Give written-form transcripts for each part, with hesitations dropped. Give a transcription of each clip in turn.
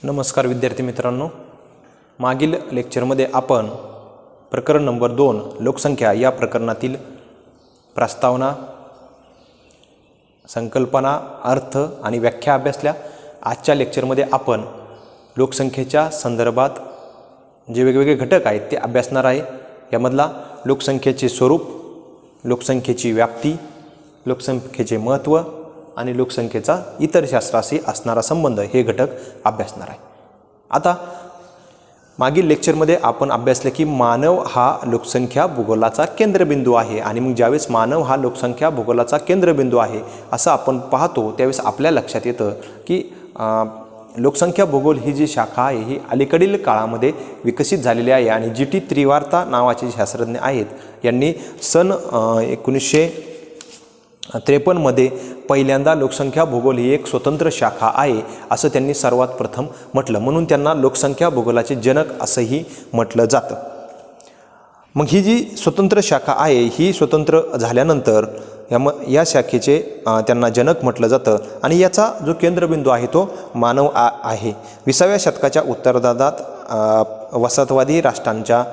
नमस्कार विद्यार्थी मित्रांनो, मागील लेक्चरमध्ये आपण प्रकरण नंबर 2 लोकसंख्या या प्रकरणातील प्रस्तावना, संकल्पना, अर्थ आणि व्याख्या अभ्यासल्या। आजच्या लेक्चरमध्ये आपण लोकसंख्येच्या संदर्भात जे वेगवेगळे घटक आहेत ते अभ्यासणार आहे। यामधला लोकसंख्येचे स्वरूप, लोकसंख्येची व्याप्ती, लोकसंख्येचे महत्त्व आणि लोकसंख्येचा इतर शास्त्राशी असणारा संबंध हे घटक अभ्यासणार आहे। आता मागील लेक्चरमध्ये आपण अभ्यासले की मानव हा लोकसंख्या भूगोलाचा केंद्रबिंदू आहे आणि मग ज्यावेळेस मानव हा लोकसंख्या भूगोलाचा केंद्रबिंदू आहे असं आपण पाहतो त्यावेळेस आपल्या लक्षात येतं की लोकसंख्या भूगोल ही जी शाखा आहे ही अलीकडील काळामध्ये विकसित झालेली आहे आणि जी.टी. त्रिवार्ता नावाचे शास्त्रज्ञ आहेत यांनी सन 1953 मध्ये पहिल्यांदा लोकसंख्या भूगोल ही एक स्वतंत्र शाखा आहे असं त्यांनी सर्वात प्रथम म्हटलं, म्हणून त्यांना लोकसंख्या भूगोलाचे जनक असंही म्हटलं जातं। मग ही जी स्वतंत्र शाखा आहे ही स्वतंत्र झाल्यानंतर या शाखेचे त्यांना जनक म्हटलं जातं आणि याचा जो केंद्रबिंदू आहे तो मानव आहे। 20व्या शतकाच्या उत्तरार्धात वसाहतवादी राष्ट्रांच्या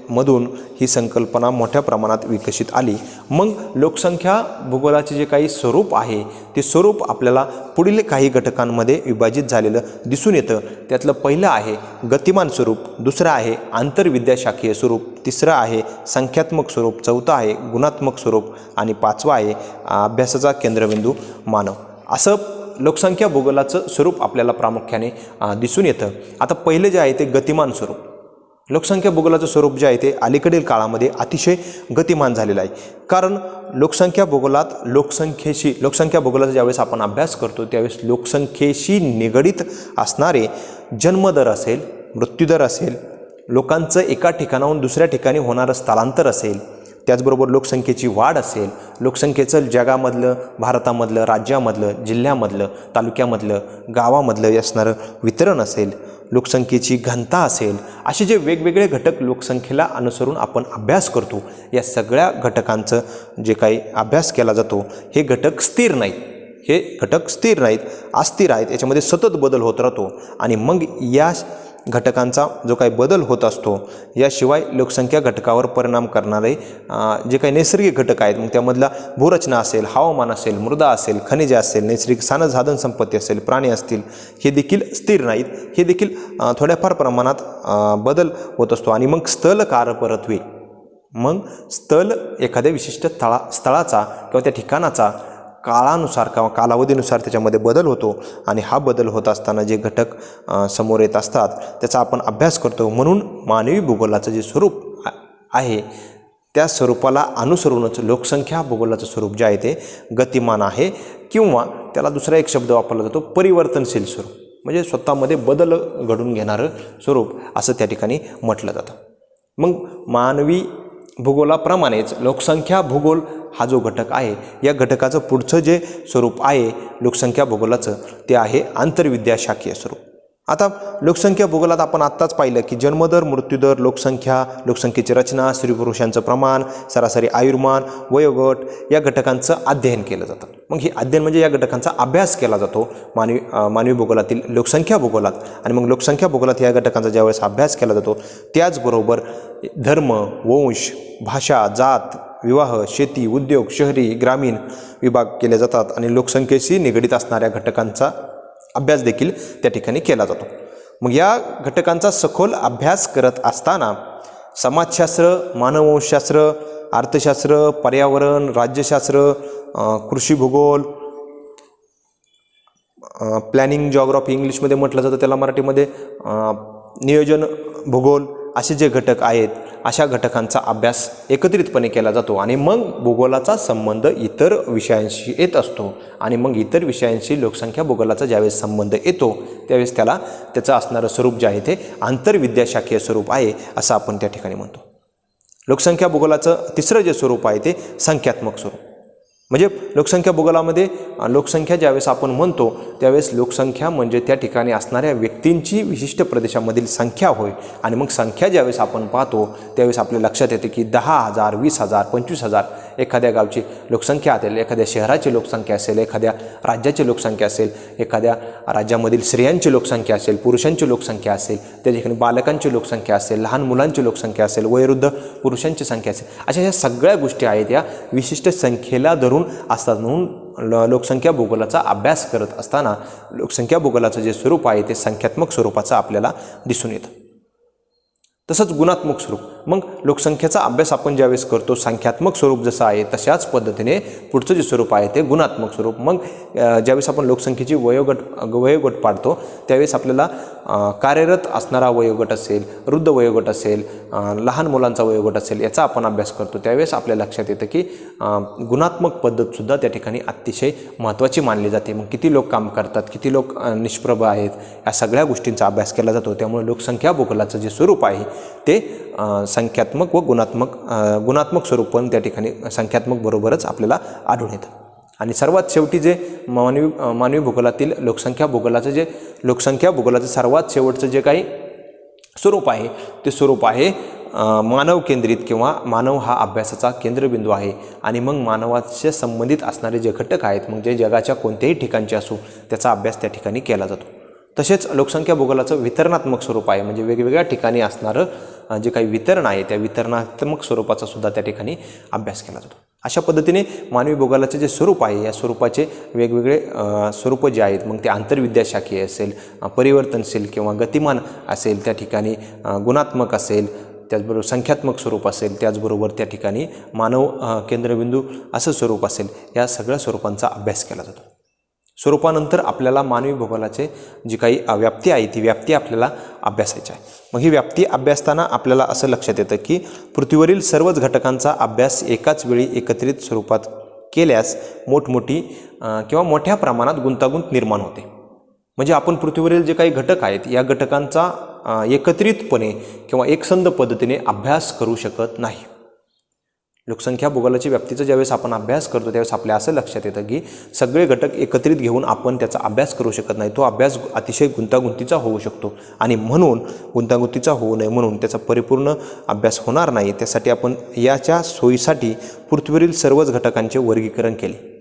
मधून ही संकल्पना मोठ्या प्रमाणात विकसित आली। मग लोकसंख्या भूगोलाचे जे काही स्वरूप आहे ते स्वरूप आपल्याला पुढील काही घटकांमध्ये विभाजित झालेलं दिसून येतं। त्यातलं पहिलं आहे गतिमान स्वरूप, दुसरं आहे आंतरविद्याशाखीय स्वरूप, तिसरं आहे संख्यात्मक स्वरूप, चौथं आहे गुणात्मक स्वरूप आणि पाचवं आहे अभ्यासाचा केंद्रबिंदू मानव। असं लोकसंख्या भूगोलाचं स्वरूप आपल्याला प्रामुख्याने दिसून येतं। आता पहिलं जे आहे ते गतिमान स्वरूप। लोकसंख्या भूगोलाचं स्वरूप जे आहे ते अलीकडील काळामध्ये अतिशय गतिमान झालेलं आहे, कारण लोकसंख्या भूगोलाचा ज्यावेळेस आपण अभ्यास करतो त्यावेळेस लोकसंख्येशी निगडित असणारे जन्मदर असेल, मृत्यूदर असेल, लोकांचं एका ठिकाणाहून दुसऱ्या ठिकाणी होणारं स्थलांतर असेल, त्याचबरोबर लोकसंख्येची वाढ असेल, लोकसंख्येचं जगामधलं, भारतामधलं, राज्यामधलं, जिल्ह्यामधलं, तालुक्यामधलं, गावामधलं असणारं वितरण असेल, लोकसंख्येची घनता असेल, असे जे वेगवेगळे घटक लोकसंख्येला अनुसरून आपण अभ्यास करतो या सगळ्या घटकांचं जे काही अभ्यास केला जातो हे घटक स्थिर नाहीत, अस्थिर आहेत, याच्यामध्ये सतत बदल होत राहतो आणि मग या घटकांचा जो काही बदल होत असतो याशिवाय लोकसंख्या घटकावर परिणाम करणारे जे काही नैसर्गिक घटक आहेत मग त्यामधला भूरचना असेल, हवामान असेल, मृदा असेल, खनिजे असेल, नैसर्गिक साधन संपत्ती असेल, प्राणी असतील, हे देखील स्थिर नाहीत, हे देखील थोड्याफार प्रमाणात बदल होत असतो। आणि मग स्थल कारपरत्वे, मग स्थल एखाद्या विशिष्ट स्थळाचा किंवा त्या ठिकाणाचा काळानुसार किंवा कालावधीनुसार त्याच्यामध्ये बदल होतो आणि हा बदल होत असताना जे घटक समोर येत असतात त्याचा आपण अभ्यास करतो। म्हणून मानवी भूगोलाचं जे स्वरूप आहे त्या स्वरूपाला अनुसरूनच लोकसंख्या भूगोलाचं स्वरूप जे आहे ते गतिमान आहे, किंवा त्याला दुसरा एक शब्द वापरला जातो परिवर्तनशील स्वरूप, म्हणजे स्वतःमध्ये बदल घडून घेणारं स्वरूप असं त्या ठिकाणी म्हटलं जातं। मग मानवी भूगोलाप्रमाणेच लोकसंख्या भूगोल हा जो घटक आहे या घटकाचं पुढचं जे स्वरूप आहे लोकसंख्या भूगोलाचं ते आहे आंतरविद्याशाखीय स्वरूप। आता लोकसंख्या भूगोलात आपण आत्ताच पाहिलं की जन्मदर, मृत्यूदर, लोकसंख्येची रचना, स्त्री पुरुषांचं प्रमाण, सरासरी आयुर्मान, वयोगट या घटकांचं अध्ययन केलं जातं। मग हे अध्ययन म्हणजे या घटकांचा अभ्यास केला जातो मानवी भूगोलातील लोकसंख्या भूगोलात। आणि मग लोकसंख्या भूगोलात या घटकांचा ज्यावेळेस अभ्यास केला जातो त्याचबरोबर धर्म, वंश, भाषा, जात, विवाह, शेती, उद्योग, शहरी, ग्रामीण विभाग केले जातात आणि लोकसंख्येशी निगडित असणाऱ्या घटकांचा अभ्यास देखील त्या ठिकाणी केला जातो। मग या घटकांचा सखोल अभ्यास करत असताना समाजशास्त्र, मानववंशशास्त्र, अर्थशास्त्र, पर्यावरण, राज्यशास्त्र, कृषी भूगोल, प्लॅनिंग जॉग्राफी इंग्लिशमध्ये म्हटलं जातं, त्याला मराठीमध्ये नियोजन भूगोल, असे जे घटक आहेत अशा घटकांचा अभ्यास एकत्रितपणे केला जातो आणि मग भूगोलाचा संबंध इतर विषयांशी येत असतो आणि मग इतर विषयांशी लोकसंख्या भूगोलाचा ज्यावेळेस संबंध येतो त्यावेळेस त्याचं असणारं स्वरूप जे आहे ते आंतरविद्याशाखीय स्वरूप आहे असं आपण त्या ठिकाणी म्हणतो। लोकसंख्या भूगोलाचं तिसरं जे स्वरूप आहे ते संख्यात्मक स्वरूप। म्हणजे लोकसंख्या भूगोलामध्ये लोकसंख्या ज्यावेळेस आपण म्हणतो त्यावेळेस लोकसंख्या म्हणजे त्या ठिकाणी असणाऱ्या व्यक्तींची विशिष्ट प्रदेशामधील संख्या होय. आणि मग संख्या ज्यावेळेस आपण पाहतो त्यावेळेस आपल्या लक्षात येते की 10,000, 20,000, 25,000 एखाद्या गावची लोकसंख्या असेल, एखाद्या शहराची लोकसंख्या असेल, एखाद्या राज्याची लोकसंख्या असेल, एखाद्या राज्यामधील स्त्रियांची लोकसंख्या असेल, पुरुषांची लोकसंख्या असेल, त्या ठिकाणी बालकांची लोकसंख्या असेल, लहान मुलांची लोकसंख्या असेल, वयोवृद्ध पुरुषांची संख्या असेल, अशा ह्या सगळ्या गोष्टी आहेत या विशिष्ट संख्येला धरून असतात. म्हणून लोकसंख्या भूगोलाचा अभ्यास करत असताना लोकसंख्या भूगोलाचं जे स्वरूप आहे ते संख्यात्मक स्वरूपाचं आपल्याला दिसून येतं. तसंच गुणात्मक स्वरूप, मग लोकसंख्येचा अभ्यास आपण ज्यावेळेस करतो संख्यात्मक स्वरूप जसं आहे तशाच पद्धतीने पुढचं जे स्वरूप आहे ते गुणात्मक स्वरूप. मग ज्यावेळेस आपण लोकसंख्येची वयोगट पाडतो त्यावेळेस आपल्याला कार्यरत असणारा वयोगट असेल, वृद्ध वयोगट असेल, लहान मुलांचा वयोगट असेल याचा आपण अभ्यास करतो. त्यावेळेस आपल्या लक्षात येतं की गुणात्मक पद्धतसुद्धा त्या ठिकाणी अतिशय महत्त्वाची मानली जाते. मग किती लोक काम करतात, किती लोक निष्प्रभ आहेत, या सगळ्या गोष्टींचा अभ्यास केला जातो. त्यामुळे लोकसंख्या भूगोलाचं जे स्वरूप आहे ते संख्यात्मक व गुणात्मक स्वरूप पण त्या ठिकाणी संख्यात्मक बरोबरच आपल्याला आढळून येतं. आणि सर्वात शेवटी जे मानवी भूगोलातील लोकसंख्या भूगोलाचं सर्वात शेवटचं जे काही स्वरूप आहे ते स्वरूप आहे मानव केंद्रित किंवा मानव हा अभ्यासाचा केंद्रबिंदू आहे. आणि मग मानवाच्या संबंधित असणारे जे घटक आहेत मग जे जगाच्या कोणत्याही ठिकाणचे असो त्याचा अभ्यास त्या ठिकाणी केला जातो. तसेच लोकसंख्या भूगोलाचं वितरणात्मक स्वरूप आहे, म्हणजे वेगवेगळ्या ठिकाणी असणारं जे काही वितरण आहे त्या वितरणात्मक स्वरूपाचा सुद्धा त्या ठिकाणी अभ्यास केला जातो. अशा पद्धतीने मानवी भूगोलाचे जे स्वरूप आहे या स्वरूपाचे वेगवेगळे स्वरूप जे आहेत मग ते आंतरविद्याशाखीय असेल, परिवर्तनशील किंवा गतिमान असेल, त्या ठिकाणी गुणात्मक असेल, त्याचबरोबर संख्यात्मक स्वरूप असेल, त्याचबरोबर त्या ठिकाणी मानव केंद्रबिंदू असं स्वरूप असेल, या सगळ्या स्वरूपांचा अभ्यास केला जातो. स्वरूपानंतर आपल्याला मानवी भूगोलाचे जी काही व्याप्ती आहे ती व्याप्ती आपल्याला अभ्यासायची आहे. मग ही व्याप्ती अभ्यासताना आपल्याला असं लक्षात येतं की पृथ्वीवरील सर्वच घटकांचा अभ्यास एकाच वेळी एकत्रित स्वरूपात केल्यास मोठमोठी किंवा मोठ्या प्रमाणात गुंतागुंत निर्माण होते. म्हणजे आपण पृथ्वीवरील जे काही घटक आहेत या घटकांचा एकत्रितपणे किंवा एकसंध पद्धतीने अभ्यास करू शकत नाही. लोकसंख्या भूगोलाची व्याप्तीचा ज्यावेळेस आपण अभ्यास करतो त्यावेळेस आपल्या असं लक्षात येतं की सगळे घटक एकत्रित घेऊन आपण त्याचा अभ्यास करू शकत नाही. तो अभ्यास अतिशय गुंतागुंतीचा होऊ शकतो आणि म्हणून गुंतागुंतीचा होऊ नये म्हणून त्याचा परिपूर्ण अभ्यास होणार नाही. त्यासाठी आपण याच्या सोयीसाठी पृथ्वीवरील सर्वच घटकांचे वर्गीकरण केले.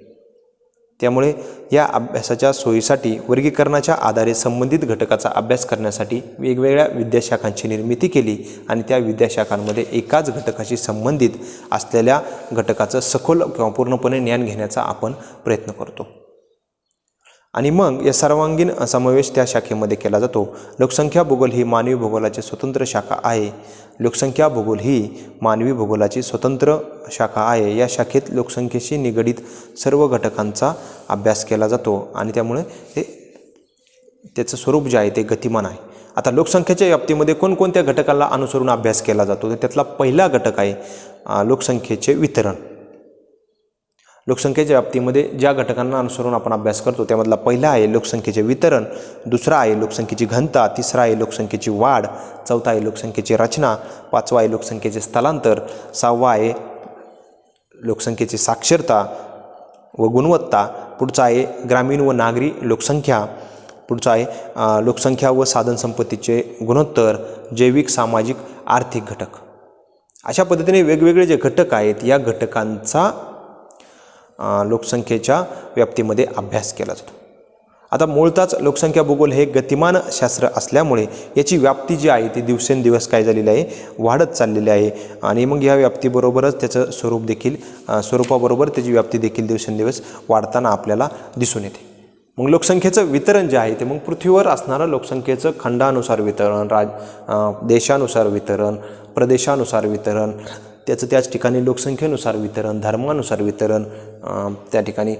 त्यामुळे या अभ्यासाच्या सोयीसाठी वर्गीकरणाच्या आधारे संबंधित घटकाचा अभ्यास करण्यासाठी वेगवेगळ्या विद्याशाखांची निर्मिती केली आणि त्या विद्याशाखांमध्ये एकाच घटकाशी संबंधित असलेल्या घटकाचं सखोल किंवा पूर्णपणे ज्ञान घेण्याचा आपण प्रयत्न करतो. आणि मग या सर्वांगीण समावेश त्या शाखेमध्ये केला जातो. लोकसंख्या भूगोल ही मानवी भूगोलाची स्वतंत्र शाखा आहे. लोकसंख्या भूगोल ही मानवी भूगोलाची स्वतंत्र शाखा आहे. या शाखेत लोकसंख्येशी निगडीत सर्व घटकांचा अभ्यास केला जातो आणि त्यामुळे त्याचं स्वरूप जे आहे ते गतिमान आहे. आता लोकसंख्येच्या व्याप्तीमध्ये कोणकोणत्या घटकांना अनुसरून अभ्यास केला जातो तर त्यातला पहिला घटक आहे लोकसंख्येचे वितरण. लोकसंख्येच्या व्याप्तीमध्ये ज्या घटकांना अनुसरून आपण अभ्यास करतो त्यामधला पहिला आहे लोकसंख्येचे वितरण, दुसरा आहे लोकसंख्येची घनता, तिसरा आहे लोकसंख्येची वाढ, चौथा आहे लोकसंख्येची रचना, पाचवा आहे लोकसंख्येचे स्थलांतर, सहावा आहे लोकसंख्येची साक्षरता व गुणवत्ता, पुढचा आहे ग्रामीण व नागरी लोकसंख्या, पुढचा आहे लोकसंख्या व साधनसंपत्तीचे गुणोत्तर, जैविक, सामाजिक, आर्थिक घटक. अशा पद्धतीने वेगवेगळे जे घटक आहेत या घटकांचा लोकसंख्येच्या व्याप्तीमध्ये अभ्यास केला जातो. आता मूळतःच लोकसंख्या भूगोल हे गतिमान शास्त्र असल्यामुळे याची व्याप्ती जी आहे ती दिवसेंदिवस काय झालेली आहे वाढत चाललेली आहे आणि मग या व्याप्तीबरोबरच त्याचं स्वरूपाबरोबर त्याची व्याप्ती देखील दिवसेंदिवस वाढताना आपल्याला दिसून येते. मग लोकसंख्येचं वितरण जे आहे ते मग पृथ्वीवर असणारं लोकसंख्येचं खंडानुसार वितरण, देशानुसार वितरण, प्रदेशानुसार वितरण, त्याचं त्याच ठिकाणी लोकसंख्येनुसार वितरण, धर्मानुसार वितरण, त्या ठिकाणी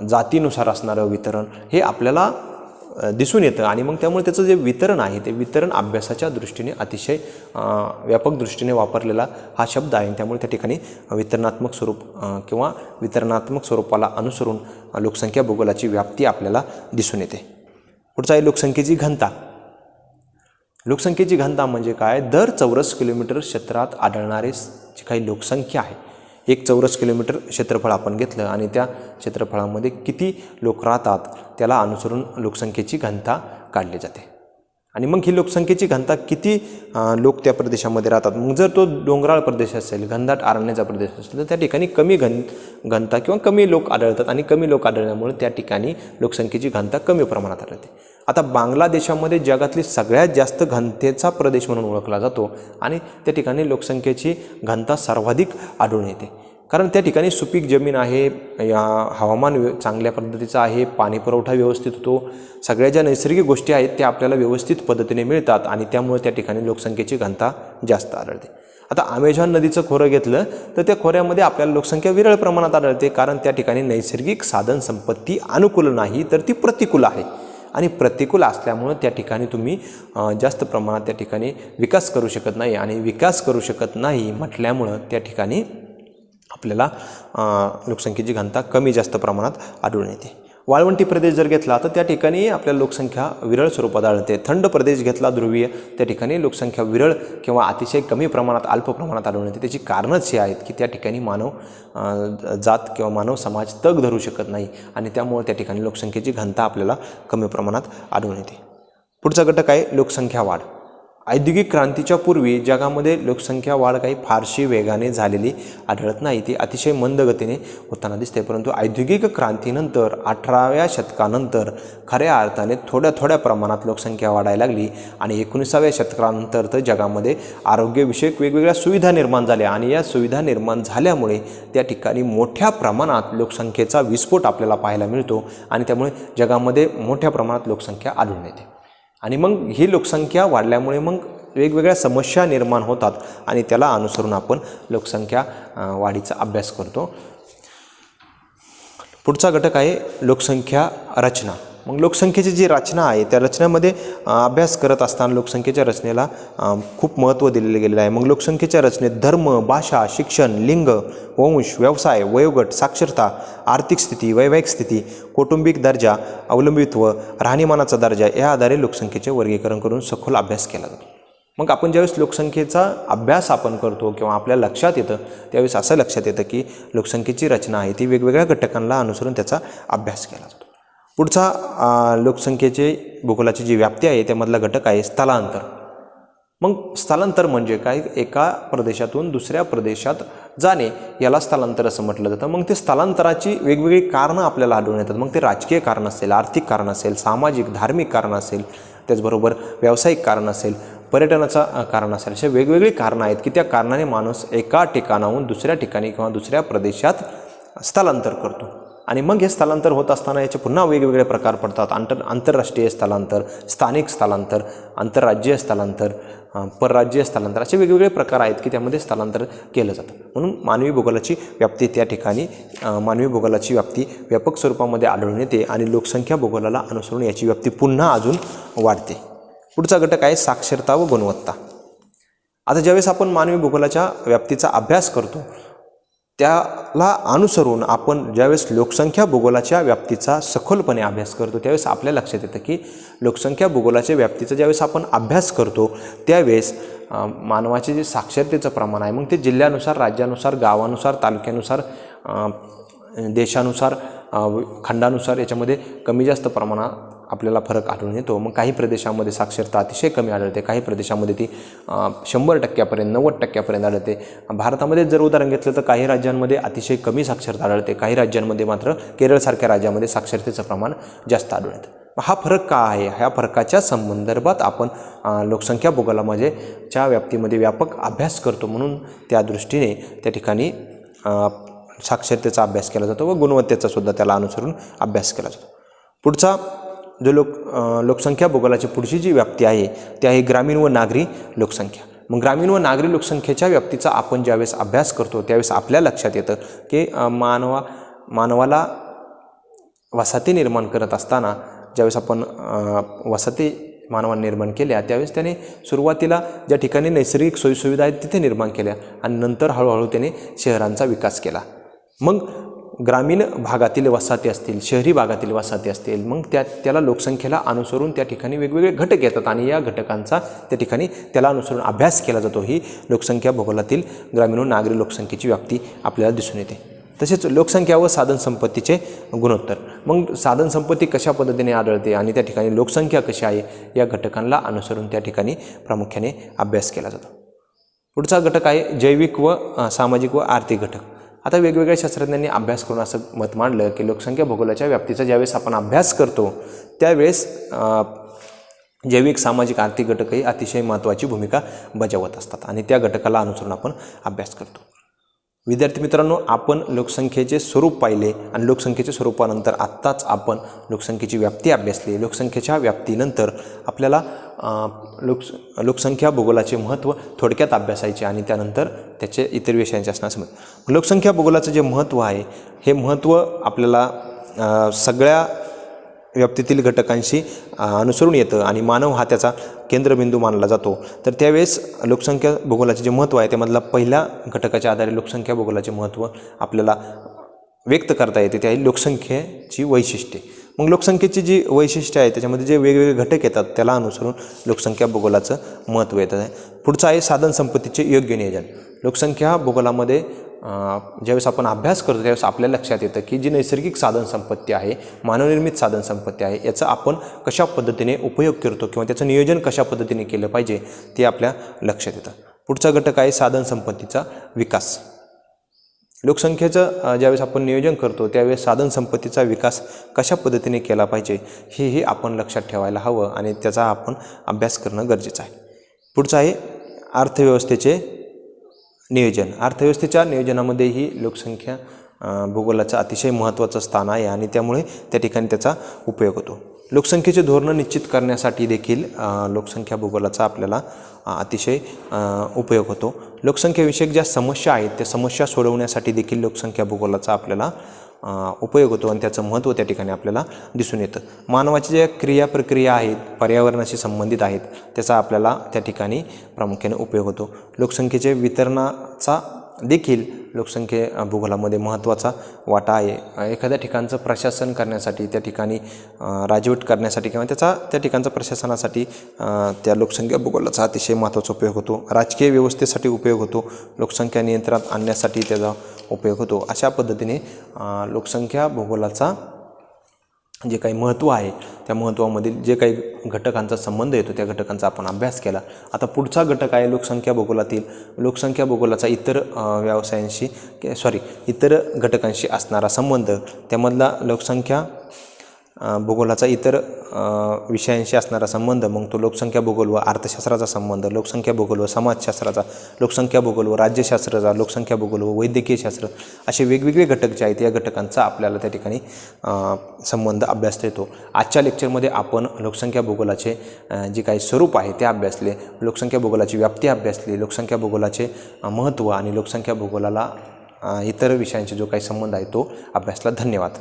जातीनुसार असणारं वितरण हे आपल्याला दिसून येतं. आणि मग त्यामुळे त्याचं जे वितरण आहे ते वितरण अभ्यासाच्या दृष्टीने अतिशय व्यापक दृष्टीने वापरलेला हा शब्द आहे. त्यामुळे त्या ठिकाणी वितरणात्मक स्वरूप किंवा वितरणात्मक स्वरूपाला अनुसरून लोकसंख्या भूगोलाची व्याप्ती आपल्याला दिसून येते. पुढचा आहे लोकसंख्येची घनता. लोकसंख्येची घनता म्हणजे काय, दर चौरस किलोमीटर क्षेत्रात आढळणारे जी काही लोकसंख्या आहे 1 चौरस किलोमीटर क्षेत्रफळ आपण घेतलं आणि त्या क्षेत्रफळामध्ये किती लोक राहतात त्याला अनुसरून लोकसंख्येची घनता काढली जाते. आणि मग ही लोकसंख्येची घनता किती लोक त्या प्रदेशामध्ये राहतात. मग जर तो डोंगराळ प्रदेश असेल, घनदाट अरण्याचा प्रदेश असेल तर त्या ठिकाणी कमी घनता किंवा कमी लोक आढळतात आणि कमी लोक आढळल्यामुळे त्या ठिकाणी लोकसंख्येची घनता कमी प्रमाणात आढळते. आता बांगलादेशामध्ये जगातली सगळ्यात जास्त घनतेचा प्रदेश म्हणून ओळखला जातो आणि त्या ठिकाणी लोकसंख्येची घनता सर्वाधिक आढळून येते. कारण त्या ठिकाणी सुपीक जमीन आहे, हवामान चांगल्या पद्धतीचं आहे, पाणी पुरवठा व्यवस्थित होतो, सगळ्या ज्या नैसर्गिक गोष्टी आहेत त्या आपल्याला व्यवस्थित पद्धतीने मिळतात आणि त्यामुळे त्या ठिकाणी लोकसंख्येची घनता जास्त आढळते. आता अमेझॉन नदीचं खोरं घेतलं तर त्या खोऱ्यामध्ये आपल्याला लोकसंख्या विरळ प्रमाणात आढळते, कारण त्या ठिकाणी नैसर्गिक साधन संपत्ती अनुकूल नाही तर ती प्रतिकूल आहे. आणि प्रतिकूल असल्यामुळं त्या ठिकाणी तुम्ही जास्त प्रमाणात त्या ठिकाणी विकास करू शकत नाही आणि विकास करू शकत नाही म्हटल्यामुळं त्या ठिकाणी आपल्याला लोकसंख्येची घनता कमी जास्त प्रमाणात आढळून येते. वाळवंटी प्रदेश जर घेतला तर त्या ठिकाणी आपल्याला लोकसंख्या विरळ स्वरूपात आढळते. थंड प्रदेश घेतला ध्रुवीय, त्या ठिकाणी लोकसंख्या विरळ किंवा अतिशय कमी प्रमाणात अल्प प्रमाणात आढळून येते. त्याची कारणंच ही आहेत की त्या ठिकाणी मानव जात किंवा मानव समाज तग धरू शकत नाही आणि त्यामुळे त्या ठिकाणी लोकसंख्येची घनता आपल्याला कमी प्रमाणात आढळून येते. पुढचा घटक आहे लोकसंख्या वाढ. औद्योगिक क्रांतीच्या पूर्वी जगामध्ये लोकसंख्या वाढ काही फारशी वेगाने झालेली आढळत नाही, ती अतिशय मंद गतीने होताना दिसते. परंतु औद्योगिक क्रांतीनंतर 18व्या शतकानंतर खऱ्या अर्थाने थोड्या प्रमाणात लोकसंख्या वाढायला लागली आणि 19व्या शतकानंतर तर जगामध्ये आरोग्यविषयक वेगवेगळ्या सुविधा निर्माण झाल्या आणि या सुविधा निर्माण झाल्यामुळे त्या ठिकाणी मोठ्या प्रमाणात लोकसंख्येचा विस्फोट आपल्याला पाहायला मिळतो आणि त्यामुळे जगामध्ये मोठ्या प्रमाणात लोकसंख्या आढळून येते. आणि मग ही लोकसंख्या वाढल्यामुळे मग वेगवेगळ्या समस्या निर्माण होतात आणि त्याला अनुसरून आपण लोकसंख्या वाढीचा अभ्यास करतो. पुढचा घटक आहे लोकसंख्या रचना. मग लोकसंख्येची जी रचना आहे त्या रचनेमध्ये अभ्यास करत असताना लोकसंख्येच्या रचनेला खूप महत्त्व दिलेलं गेलेलं आहे. मग लोकसंख्येच्या रचनेत धर्म, भाषा, शिक्षण, लिंग, वंश, व्यवसाय, वयोगट, साक्षरता, आर्थिक स्थिती, वैवाहिक स्थिती, कौटुंबिक दर्जा, अवलंबित्व, राहणीमानाचा दर्जा या आधारे लोकसंख्येचे वर्गीकरण करून सखोल अभ्यास केला जातो. मग आपण ज्यावेळेस लोकसंख्येचा अभ्यास आपण करतो किंवा आपल्या लक्षात येतं त्यावेळेस असं लक्षात येतं की लोकसंख्येची रचना आहे ती वेगवेगळ्या घटकांना अनुसरून त्याचा अभ्यास केला जातो. पुढचा लोकसंख्येचे भूगोलाची जी व्याप्ती आहे त्यामधला घटक आहे स्थलांतर. मग स्थलांतर म्हणजे काय, एका प्रदेशातून दुसऱ्या प्रदेशात जाणे याला स्थलांतर असं म्हटलं जातं. मग ते स्थलांतराची वेगवेगळी कारणं आपल्याला आढळून येतात. मग ते राजकीय कारण असेल, आर्थिक कारण असेल, सामाजिक धार्मिक कारण असेल, त्याचबरोबर व्यावसायिक कारण असेल, पर्यटनाचा कारण असेल, असे वेगवेगळी कारणं आहेत की त्या कारणाने माणूस एका ठिकाणाहून दुसऱ्या ठिकाणी किंवा दुसऱ्या प्रदेशात स्थलांतर करतो. आणि मग हे स्थलांतर होत असताना याचे पुन्हा वेगवेगळे प्रकार पडतात. आंतरराष्ट्रीय स्थलांतर, स्थानिक स्थलांतर, आंतरराज्यीय स्थलांतर, परराज्यीय स्थलांतर असे वेगवेगळे प्रकार आहेत की त्यामध्ये स्थलांतर केलं जातं. म्हणून मानवी भूगोलाची व्याप्ती त्या ठिकाणी मानवी भूगोलाची व्याप्ती व्यापक स्वरूपामध्ये आढळून येते आणि लोकसंख्या भूगोलाला अनुसरून याची व्याप्ती पुन्हा अजून वाढते. पुढचा घटक आहे साक्षरता व गुणवत्ता. आता ज्यावेळेस आपण मानवी भूगोलाच्या व्याप्तीचा अभ्यास करतो त्याला अनुसरून आपण ज्यावेळेस लोकसंख्या भूगोलाच्या व्याप्तीचा सखोलपणे अभ्यास करतो त्यावेळेस आपल्या लक्षात येतं की लोकसंख्या भूगोलाच्या व्याप्तीचा ज्यावेळेस आपण अभ्यास करतो त्यावेळेस मानवाचे जे साक्षरतेचं प्रमाण आहे मग ते जिल्ह्यानुसार, राज्यानुसार, गावानुसार, तालुक्यानुसार, देशानुसार, खंडानुसार याच्यामध्ये कमी जास्त प्रमाणात आपल्याला फरक आढळून येतो. मग काही प्रदेशामध्ये साक्षरता अतिशय कमी आढळते, काही प्रदेशामध्ये ती 100%, 90% आढळते. भारतामध्ये जर उदाहरण घेतलं तर काही राज्यांमध्ये अतिशय कमी साक्षरता आढळते, काही राज्यांमध्ये मात्र केरळसारख्या राज्यामध्ये साक्षरतेचं प्रमाण जास्त आढळून येतं. हा फरक का आहे, ह्या फरकाच्या संदर्भात आपण लोकसंख्या भूगोलामध्ये च्या व्याप्तीमध्ये व्यापक अभ्यास करतो. म्हणून त्या दृष्टीने त्या ठिकाणी साक्षरतेचा अभ्यास केला जातो व गुणवत्तेचा सुद्धा त्याला अनुसरून अभ्यास केला जातो. पुढचा जो लोकसंख्या भूगोलाची पुढची जी व्याप्ती आहे ती आहे ग्रामीण व नागरी लोकसंख्या. मग ग्रामीण व नागरी लोकसंख्येच्या व्याप्तीचा आपण ज्यावेळेस अभ्यास करतो त्यावेळेस आपल्या लक्षात येतं की मानवाला वसाहती निर्माण करत असताना ज्यावेळेस आपण वसाहती मानवाने निर्माण केल्या त्यावेळेस त्याने सुरुवातीला ज्या ठिकाणी नैसर्गिक सोयीसुविधा आहेत तिथे निर्माण केल्या आणि नंतर हळूहळू त्याने शहरांचा विकास केला. मग ग्रामीण भागातील वसाहती असतील, शहरी भागातील वसाहती असतील, मग त्याला लोकसंख्येला अनुसरून त्या ठिकाणी वेगवेगळे घटक येतात आणि या घटकांचा त्या ठिकाणी त्याला अनुसरून अभ्यास केला जातो. ही लोकसंख्या भूगोलातील ग्रामीण व नागरी लोकसंख्येची व्याप्ती आपल्याला दिसून येते. तसेच लोकसंख्या व साधनसंपत्तीचे गुणोत्तर. मग साधनसंपत्ती कशा पद्धतीने आढळते आणि त्या ठिकाणी लोकसंख्या कशी आहे या घटकांना अनुसरून त्या ठिकाणी प्रामुख्याने अभ्यास केला जातो. पुढचा घटक आहे जैविक व सामाजिक व आर्थिक घटक. आता वेगवेगळ्या शास्त्रज्ञांनी अभ्यास करून असं मत मांडलं की लोकसंख्या भूगोलाच्या व्याप्तीचा ज्यावेळेस आपण अभ्यास करतो त्यावेळेस जैविक, सामाजिक, आर्थिक घटकही अतिशय महत्त्वाची भूमिका बजावत असतात आणि त्या घटकाला अनुसरून आपण अभ्यास करतो. विद्यार्थी मित्रांनो, आपण लोकसंख्येचे स्वरूप पाहिले आणि लोकसंख्येच्या स्वरूपानंतर आत्ताच आपण लोकसंख्येची व्याप्ती अभ्यासली. लोकसंख्येच्या व्याप्तीनंतर आपल्याला लोकसंख्या भूगोलाचे महत्त्व थोडक्यात अभ्यासायचे आणि त्यानंतर त्याचे इतर विषयांचे असणार समज. लोकसंख्या भूगोलाचं जे महत्त्व आहे हे महत्त्व आपल्याला सगळ्या व्याप्तीतील घटकांशी अनुसरून येतं आणि मानव हा त्याचा केंद्रबिंदू मानला जातो. तर त्यावेळेस लोकसंख्या भूगोलाचे जे महत्त्व आहे त्यामधला पहिल्या घटकाच्या आधारे लोकसंख्या भूगोलाचे महत्त्व आपल्याला व्यक्त करता येते, ते आहे लोकसंख्येची वैशिष्ट्ये. मग लोकसंख्येची जी वैशिष्ट्ये आहे त्याच्यामध्ये जे वेगवेगळे घटक येतात त्याला अनुसरून लोकसंख्या भूगोलाचं महत्त्व येतं आहे. पुढचं आहे साधनसंपत्तीचे योग्य नियोजन. लोकसंख्या भूगोलामध्ये ज्यावेळेस आपण अभ्यास करतो त्यावेळेस आपल्या लक्षात येतं की जी नैसर्गिक साधनसंपत्ती आहे, मानवनिर्मित साधनसंपत्ती आहे, याचा आपण कशा पद्धतीने उपयोग करतो किंवा त्याचं नियोजन कशा पद्धतीने केलं पाहिजे ते आपल्या लक्षात येतं. पुढचा घटक आहे साधनसंपत्तीचा विकास. लोकसंख्येचं ज्यावेळेस आपण नियोजन करतो त्यावेळेस साधनसंपत्तीचा विकास कशा पद्धतीने केला पाहिजे हेही आपण लक्षात ठेवायला हवं आणि त्याचा आपण अभ्यास करणं गरजेचं आहे. पुढचं आहे अर्थव्यवस्थेचे नियोजन. अर्थव्यवस्थेच्या नियोजनामध्येही लोकसंख्या भूगोलाचं अतिशय महत्त्वाचं स्थान आहे आणि त्यामुळे त्या ठिकाणी त्याचा उपयोग होतो. लोकसंख्येचे धोरणं निश्चित करण्यासाठी देखील लोकसंख्या भूगोलाचा आपल्याला अतिशय उपयोग होतो. लोकसंख्येविषयक ज्या समस्या आहेत त्या समस्या सोडवण्यासाठी देखील लोकसंख्या भूगोलाचा आपल्याला उपयोग होतो आणि त्याचं महत्त्व त्या ठिकाणी आपल्याला दिसून येतं. मानवाच्या ज्या क्रिया प्रक्रिया आहेत पर्यावरणाशी संबंधित आहेत त्याचा आपल्याला त्या ठिकाणी प्रामुख्याने उपयोग होतो. लोकसंख्येचे वितरणाचा देखील लोकसंख्ये भूगोलामध्ये महत्त्वाचा वाटा आहे. एखाद्या ठिकाणचं प्रशासन करण्यासाठी, त्या ठिकाणी राजवट करण्यासाठी किंवा त्या ठिकाणचं प्रशासनासाठी त्या लोकसंख्या भूगोलाचा अतिशय महत्त्वाचा उपयोग होतो. राजकीय व्यवस्थेसाठी उपयोग होतो. लोकसंख्या नियंत्रणात आणण्यासाठी त्याचा उपयोग होतो. अशा पद्धतीने लोकसंख्या भूगोलाचा जे काही महत्त्व आहे त्या महत्त्वामधील जे काही घटकांचा संबंध येतो त्या घटकांचा आपण अभ्यास केला. आता पुढचा घटक आहे लोकसंख्या भूगोलातील लोकसंख्या भूगोलाचा इतर इतर घटकांशी असणारा संबंध. त्यामधला लोकसंख्या भूगोलाचा इतर विषयांशी असणारा संबंध, मग तो लोकसंख्या भूगोल व अर्थशास्त्राचा संबंध, लोकसंख्या भूगोल व समाजशास्त्राचा, लोकसंख्या भूगोल व राज्यशास्त्राचा, लोकसंख्या भूगोल व वैद्यकीय शास्त्र, असे वेगवेगळे घटक जे आहेत या घटकांचा आपल्याला त्या ठिकाणी संबंध अभ्यासता येतो. आजच्या लेक्चरमध्ये आपण लोकसंख्या भूगोलाचे जे काही स्वरूप आहे ते अभ्यासले, लोकसंख्या भूगोलाची व्याप्ती अभ्यासली, लोकसंख्या भूगोलाचे महत्त्व आणि लोकसंख्या भूगोलाला इतर विषयांचे जो काही संबंध आहे तो अभ्यासला. धन्यवाद.